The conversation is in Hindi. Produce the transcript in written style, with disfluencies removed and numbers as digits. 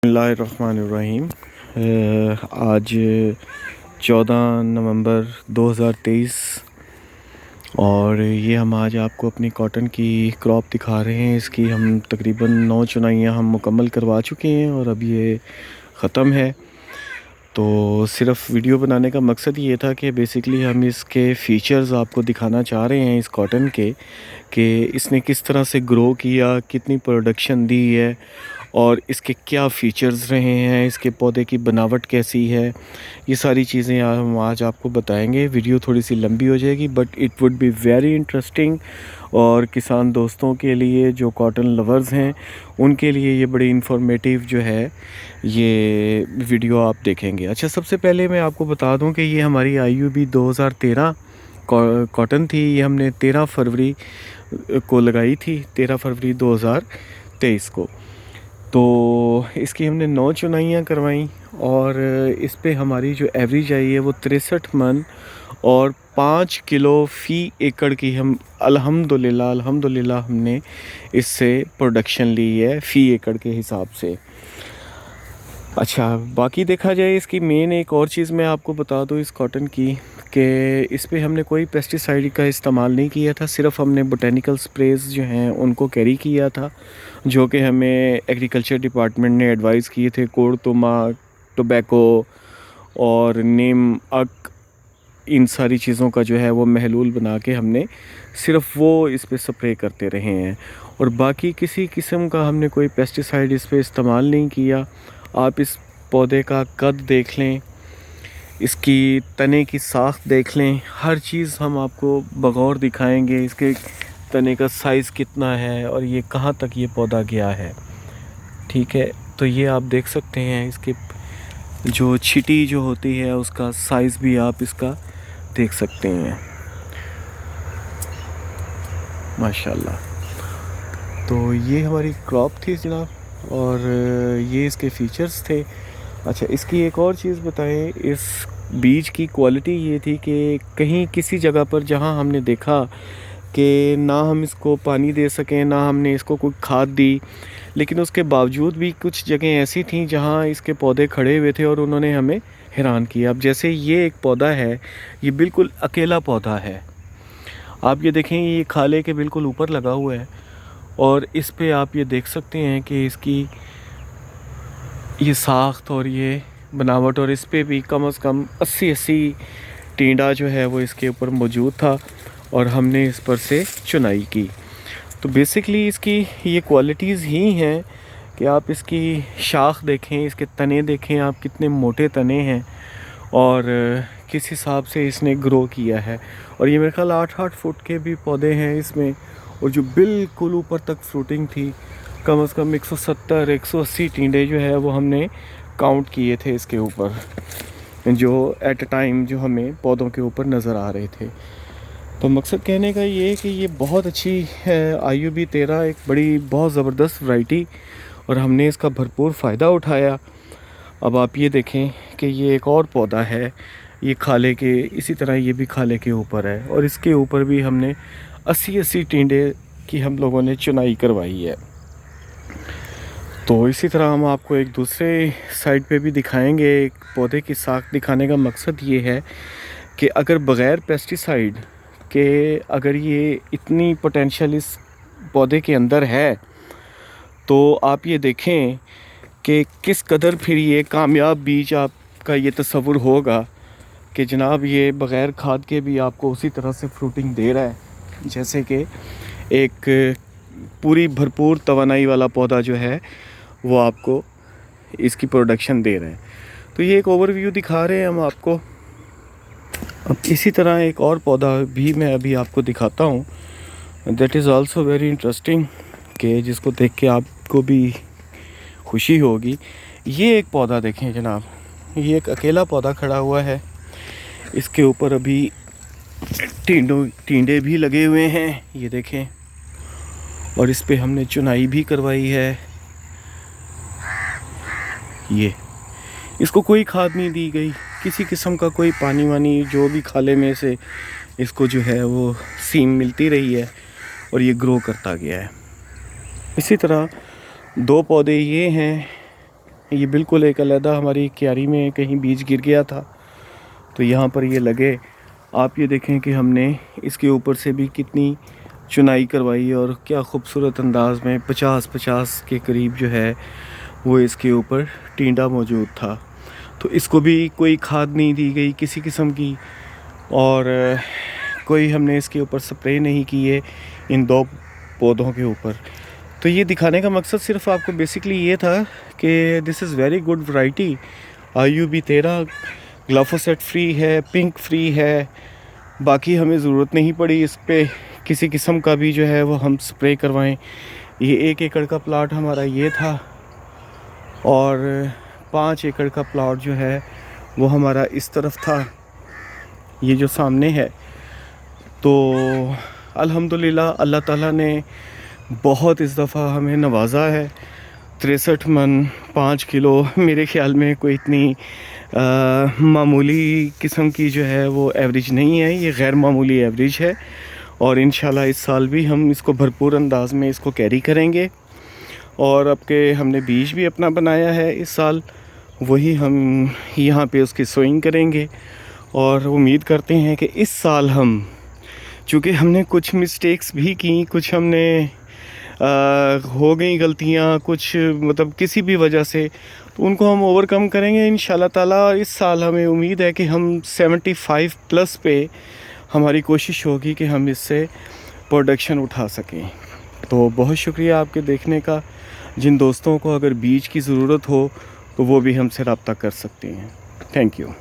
बिस्मिल्लाहिर्रहमानिर्रहीम। आज 14 नवंबर 2023 और ये हम आज आपको अपनी कॉटन की क्रॉप दिखा रहे हैं। इसकी हम तकरीबन 9 चुनाइयाँ हम मुकम्मल करवा चुके हैं और अब ये ख़त्म है। तो सिर्फ़ वीडियो बनाने का मकसद ये था कि बेसिकली हम इसके फ़ीचर्स आपको दिखाना चाह रहे हैं इस कॉटन के, कि इसने किस तरह से ग्रो किया, कितनी प्रोडक्शन दी है और इसके क्या फ़ीचर्स रहे हैं, इसके पौधे की बनावट कैसी है। ये सारी चीज़ें हम आज आपको बताएंगे। वीडियो थोड़ी सी लंबी हो जाएगी but it would be very interesting और किसान दोस्तों के लिए, जो कॉटन लवर्स हैं, उनके लिए ये बड़ी इंफॉर्मेटिव जो है ये वीडियो आप देखेंगे। अच्छा, सबसे पहले मैं आपको बता दूं कि ये हमारी IUB 2013 कॉटन थी। ये हमने 13 फरवरी को लगाई थी, 13 फरवरी 2023 को। तो इसकी हमने 9 चुनाइयाँ करवाई और इस पे हमारी जो एवरेज आई है वो 63 मन और 5 किलो फ़ी एकड़ की हम अल्हम्दुलिल्लाह हमने इससे प्रोडक्शन ली है फ़ी एकड़ के हिसाब से। अच्छा, बाकी देखा जाए इसकी मेन एक और चीज़ मैं आपको बता दूँ इस कॉटन की, कि इस पे हमने कोई पेस्टिसाइड का इस्तेमाल नहीं किया था। सिर्फ हमने बोटेनिकल स्प्रेज जो हैं उनको कैरी किया था, जो कि हमें एग्रीकल्चर डिपार्टमेंट ने एडवाइस किए थे। कोड़तुमा, टोबैको और नीम अक, इन सारी चीज़ों का जो है वो महलूल बना के हमने सिर्फ वो इस पे स्प्रे करते रहे हैं और बाकी किसी किस्म का हमने कोई पेस्टिसाइड इस पे इस्तेमाल नहीं किया। आप इस पौधे का कद देख लें, इसकी तने की साख देख लें, हर चीज़ हम आपको बगौर दिखाएंगे। इसके तने का साइज़ कितना है और ये कहाँ तक ये पौधा गया है, ठीक है। तो ये आप देख सकते हैं, इसके जो छिटी जो होती है उसका साइज़ भी आप इसका देख सकते हैं, माशाल्लाह। तो ये हमारी क्रॉप थी जनाब और ये इसके फ़ीचर्स थे। अच्छा, इसकी एक और चीज़ बताएं, इस बीज की क्वालिटी ये थी कि कहीं किसी जगह पर जहां हमने देखा कि ना हम इसको पानी दे सकें, ना हमने इसको कोई खाद दी, लेकिन उसके बावजूद भी कुछ जगह ऐसी थी जहां इसके पौधे खड़े हुए थे और उन्होंने हमें हैरान किया। अब जैसे ये एक पौधा है, ये बिल्कुल अकेला पौधा है। आप ये देखें, ये खाले के बिल्कुल ऊपर लगा हुआ है और इस पे आप ये देख सकते हैं कि इसकी ये साख्त और ये बनावट, और इस पे भी कम से कम 80 टींडा जो है वो इसके ऊपर मौजूद था और हमने इस पर से चुनाई की। तो बेसिकली इसकी ये क्वालिटीज़ ही हैं कि आप इसकी शाख देखें, इसके तने देखें, आप कितने मोटे तने हैं और किस हिसाब से इसने ग्रो किया है। और ये मेरे ख्याल 8-8 फुट के भी पौधे हैं इसमें, और जो बिल्कुल ऊपर तक फ्रूटिंग थी, कम से कम 170-180 टींडे जो है वो हमने काउंट किए थे इसके ऊपर, जो एट अ टाइम जो हमें पौधों के ऊपर नज़र आ रहे थे। तो मकसद कहने का ये है कि ये बहुत अच्छी है IUB 13, एक बड़ी बहुत ज़बरदस्त वैरायटी, और हमने इसका भरपूर फ़ायदा उठाया। अब आप ये देखें कि ये एक और पौधा है, ये खाले के, इसी तरह ये भी खाले के ऊपर है और इसके ऊपर भी हमने 80 टींडे की हम लोगों ने चुनाई करवाई है। तो इसी तरह हम आपको एक दूसरे साइड पे भी दिखाएंगे। एक पौधे की साख दिखाने का मकसद ये है कि अगर बग़ैर पेस्टिसाइड के अगर ये इतनी पोटेंशियल इस पौधे के अंदर है, तो आप ये देखें कि किस कदर फिर ये कामयाब बीज आपका ये तसव्वुर होगा कि जनाब ये बग़ैर खाद के भी आपको उसी तरह से फ्रूटिंग दे रहा है, जैसे कि एक पूरी भरपूर तवानाई वाला पौधा जो है वो आपको इसकी प्रोडक्शन दे रहा है। तो ये एक ओवरव्यू दिखा रहे हैं हम आपको। अब इसी तरह एक और पौधा भी मैं अभी आपको दिखाता हूँ, that is also very interesting, कि जिसको देख के आपको भी खुशी होगी। ये एक पौधा देखें जनाब, ये एक अकेला पौधा खड़ा हुआ है, इसके ऊपर अभी टींडे भी लगे हुए हैं, ये देखें, और इस पे हमने चुनाई भी करवाई है। ये इसको कोई खाद नहीं दी गई, किसी किस्म का कोई पानी वानी, जो भी खाले में से इसको जो है वो सीम मिलती रही है और ये ग्रो करता गया है। इसी तरह 2 पौधे ये हैं, ये बिल्कुल एक अलहदा हमारी क्यारी में कहीं बीज गिर गया था तो यहाँ पर ये लगे। आप ये देखें कि हमने इसके ऊपर से भी कितनी चुनाई करवाई और क्या खूबसूरत अंदाज में 50-50 के करीब जो है वो इसके ऊपर टींडा मौजूद था। तो इसको भी कोई खाद नहीं दी गई किसी किस्म की, और कोई हमने इसके ऊपर स्प्रे नहीं की है इन 2 पौधों के ऊपर। तो ये दिखाने का मकसद सिर्फ आपको बेसिकली ये था कि this is very good variety. IUB 13 glyphosate free है, पिंक फ्री है। बाकी हमें ज़रूरत नहीं पड़ी इस पे किसी किस्म का भी जो है वो हम स्प्रे करवाएं। ये 1 एकड़ का प्लाट हमारा ये था और 5 एकड़ का प्लाट जो है वो हमारा इस तरफ था, ये जो सामने है। तो अल्हम्दुलिल्लाह अल्लाह ताला ने बहुत इस दफ़ा हमें नवाजा है। 63 मन 5 किलो मेरे ख़्याल में कोई इतनी मामूली किस्म की जो है वो एवरेज नहीं है, ये गैर मामूली एवरेज है। और इंशाल्लाह इस साल भी हम इसको भरपूर अंदाज में इसको कैरी करेंगे। और अब के हमने बीज भी अपना बनाया है इस साल, वही हम यहाँ पे उसकी सोइंग करेंगे। और उम्मीद करते हैं कि इस साल हम, चूँकि हमने कुछ मिस्टेक्स भी की, कुछ हमने हो गई गलतियाँ, कुछ मतलब किसी भी वजह से, तो उनको हम ओवरकम करेंगे इंशाल्लाह ताला। इस साल हमें उम्मीद है कि हम 75 प्लस पे हमारी कोशिश होगी कि हम इससे प्रोडक्शन उठा सकें। तो बहुत शुक्रिया आपके देखने का। जिन दोस्तों को अगर बीज की ज़रूरत हो तो वो भी हमसे रब्ता कर सकते हैं। Thank you.